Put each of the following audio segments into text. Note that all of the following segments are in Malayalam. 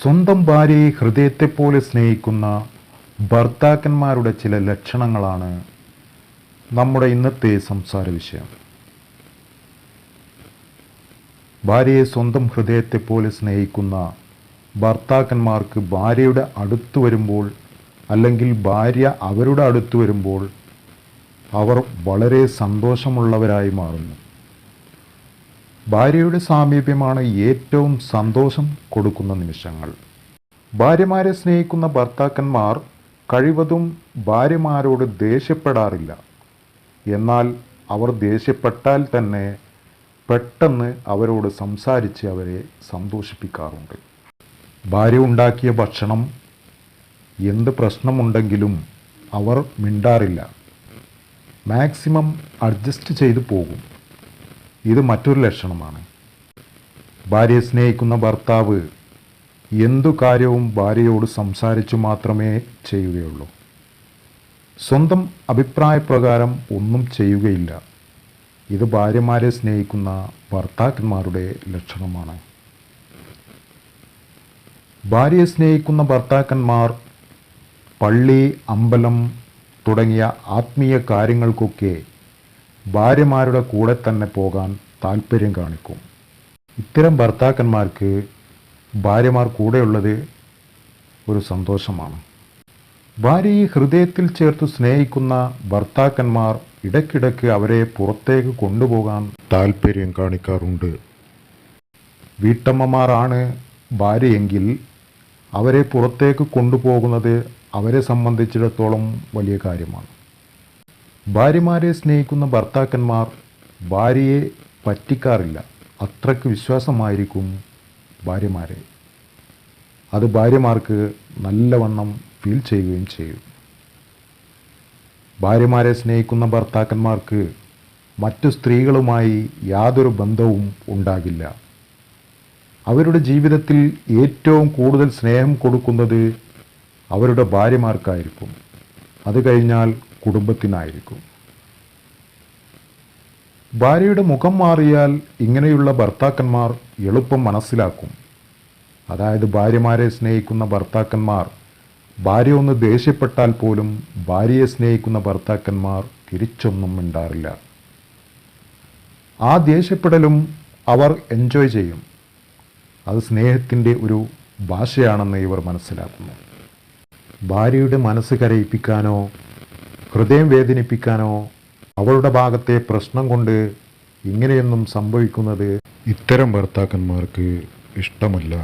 സ്വന്തം ഭാര്യയെ ഹൃദയത്തെപ്പോലെ സ്നേഹിക്കുന്ന ഭർത്താക്കന്മാരുടെ ചില ലക്ഷണങ്ങളാണ് നമ്മുടെ ഇന്നത്തെ സംസാര വിഷയം. ഭാര്യയെ സ്വന്തം ഹൃദയത്തെപ്പോലെ സ്നേഹിക്കുന്ന ഭർത്താക്കന്മാർക്ക് ഭാര്യയുടെ അടുത്ത് വരുമ്പോൾ അല്ലെങ്കിൽ ഭാര്യ അവരുടെ അടുത്ത് വരുമ്പോൾ അവർ വളരെ സന്തോഷമുള്ളവരായി മാറുന്നു. ഭാര്യയുടെ സാമീപ്യമാണ് ഏറ്റവും സന്തോഷം കൊടുക്കുന്ന നിമിഷങ്ങൾ. ഭാര്യമാരെ സ്നേഹിക്കുന്ന ഭർത്താക്കന്മാർ കഴിവതും ഭാര്യമാരോട് ദേഷ്യപ്പെടാറില്ല. എന്നാൽ അവർ ദേഷ്യപ്പെട്ടാൽ തന്നെ പെട്ടെന്ന് അവരോട് സംസാരിച്ച് അവരെ സന്തോഷിപ്പിക്കാറുണ്ട്. ഭാര്യ ഉണ്ടാക്കിയ ഭക്ഷണം എന്ത് പ്രശ്നമുണ്ടെങ്കിലും അവർ മിണ്ടാറില്ല. മാക്സിമം അഡ്ജസ്റ്റ് ചെയ്തു പോകും. ഇത് മറ്റൊരു ലക്ഷണമാണ്. ഭാര്യയെ സ്നേഹിക്കുന്ന ഭർത്താവ് എന്തു കാര്യവും ഭാര്യയോട് സംസാരിച്ചു മാത്രമേ ചെയ്യുകയുള്ളൂ. സ്വന്തം അഭിപ്രായപ്രകാരം ഒന്നും ചെയ്യുകയില്ല. ഇത് ഭാര്യമാരെ സ്നേഹിക്കുന്ന ഭർത്താക്കന്മാരുടെ ലക്ഷണമാണ്. ഭാര്യയെ സ്നേഹിക്കുന്ന ഭർത്താക്കന്മാർ പള്ളി, അമ്പലം തുടങ്ങിയ ആത്മീയ കാര്യങ്ങൾക്കൊക്കെ ഭാര്യമാരുടെ കൂടെ തന്നെ പോകാൻ താല്പര്യം കാണിക്കും. ഇത്തരം ഭർത്താക്കന്മാർക്ക് ഭാര്യമാർ കൂടെയുള്ളത് ഒരു സന്തോഷമാണ്. ഭാര്യയെ ഹൃദയത്തിൽ ചേർത്ത് സ്നേഹിക്കുന്ന ഭർത്താക്കന്മാർ ഇടയ്ക്കിടയ്ക്ക് അവരെ പുറത്തേക്ക് കൊണ്ടുപോകാൻ താല്പര്യം കാണിക്കാറുണ്ട്. വീട്ടമ്മമാരാണ് ഭാര്യയെങ്കിൽ അവരെ പുറത്തേക്ക് കൊണ്ടുപോകുന്നത് അവരെ സംബന്ധിച്ചിടത്തോളം വലിയ കാര്യമാണ്. ഭാര്യമാരെ സ്നേഹിക്കുന്ന ഭർത്താക്കന്മാർ ഭാര്യയെ പറ്റിക്കാറില്ല. അത്രയ്ക്ക് വിശ്വാസമായിരിക്കും ഭാര്യമാരെ. അത് ഭാര്യമാർക്ക് നല്ലവണ്ണം ഫീൽ ചെയ്യുകയും ചെയ്യും. ഭാര്യമാരെ സ്നേഹിക്കുന്ന ഭർത്താക്കന്മാർക്ക് മറ്റു സ്ത്രീകളുമായി യാതൊരു ബന്ധവും ഉണ്ടാകില്ല. അവരുടെ ജീവിതത്തിൽ ഏറ്റവും കൂടുതൽ സ്നേഹം കൊടുക്കുന്നത് അവരുടെ ഭാര്യമാർക്കായിരിക്കും. അത് കഴിഞ്ഞാൽ കുടുംബത്തിനായിരിക്കും. ഭാര്യയുടെ മുഖം മാറിയാൽ ഇങ്ങനെയുള്ള ഭർത്താക്കന്മാർ എളുപ്പം മനസ്സിലാക്കും. അതായത് ഭാര്യമാരെ സ്നേഹിക്കുന്ന ഭർത്താക്കന്മാർ ഭാര്യ ഒന്ന് ദേഷ്യപ്പെട്ടാൽ പോലും ഭാര്യയെ സ്നേഹിക്കുന്ന ഭർത്താക്കന്മാർ തിരിച്ചൊന്നും മിണ്ടാറില്ല. ആ ദേഷ്യപ്പെടലും അവർ എൻജോയ് ചെയ്യും. അത് സ്നേഹത്തിൻ്റെ ഒരു ഭാഷയാണെന്ന് ഇവർ മനസ്സിലാക്കുന്നു. ഭാര്യയുടെ മനസ്സ് കരയിപ്പിക്കാനോ ഹൃദയം വേദനിപ്പിക്കാനോ അവളുടെ ഭാഗത്തെ പ്രശ്നം കൊണ്ട് ഇങ്ങനെയൊന്നും സംഭവിക്കുന്നത് ഇത്തരം ഭർത്താക്കന്മാർക്ക് ഇഷ്ടമല്ല.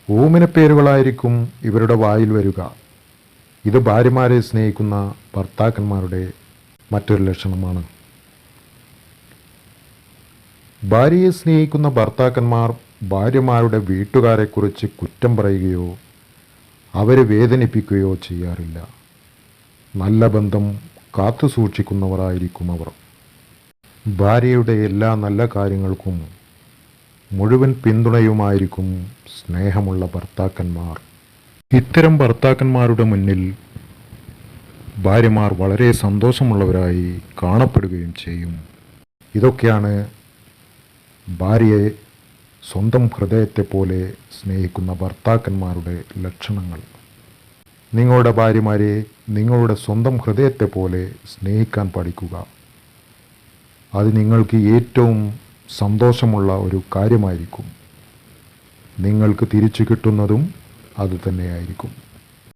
ഓമനപ്പേരുകളായിരിക്കും ഇവരുടെ വായിൽ വരിക. ഇത് ഭാര്യമാരെ സ്നേഹിക്കുന്ന ഭർത്താക്കന്മാരുടെ മറ്റൊരു ലക്ഷണമാണ്. ഭാര്യയെ സ്നേഹിക്കുന്ന ഭർത്താക്കന്മാർ ഭാര്യമാരുടെ വീട്ടുകാരെക്കുറിച്ച് കുറ്റം പറയുകയോ അവരെ വേദനിപ്പിക്കുകയോ ചെയ്യാറില്ല. നല്ല ബന്ധം കാത്തു സൂക്ഷിക്കുന്നവരായിരിക്കും അവർ. ഭാര്യയുടെ എല്ലാ നല്ല കാര്യങ്ങൾക്കും മുഴുവൻ പിന്തുണയുമായിരിക്കും സ്നേഹമുള്ള ഭർത്താക്കന്മാർ. ഇത്തരം ഭർത്താക്കന്മാരുടെ മുന്നിൽ ഭാര്യമാർ വളരെ സന്തോഷമുള്ളവരായി കാണപ്പെടുകയും ചെയ്യും. ഇതൊക്കെയാണ് ഭാര്യയെ സ്വന്തം ഹൃദയത്തെപ്പോലെ സ്നേഹിക്കുന്ന ഭർത്താക്കന്മാരുടെ ലക്ഷണങ്ങൾ. നിങ്ങളുടെ ഭാര്യമാരെ നിങ്ങളുടെ സ്വന്തം ഹൃദയത്തെപ്പോലെ സ്നേഹിക്കാൻ പഠിക്കുക. അത് നിങ്ങൾക്ക് ഏറ്റവും സന്തോഷമുള്ള ഒരു കാര്യമായിരിക്കും. നിങ്ങൾക്ക് തിരിച്ചു കിട്ടുന്നതും അതുതന്നെയായിരിക്കും.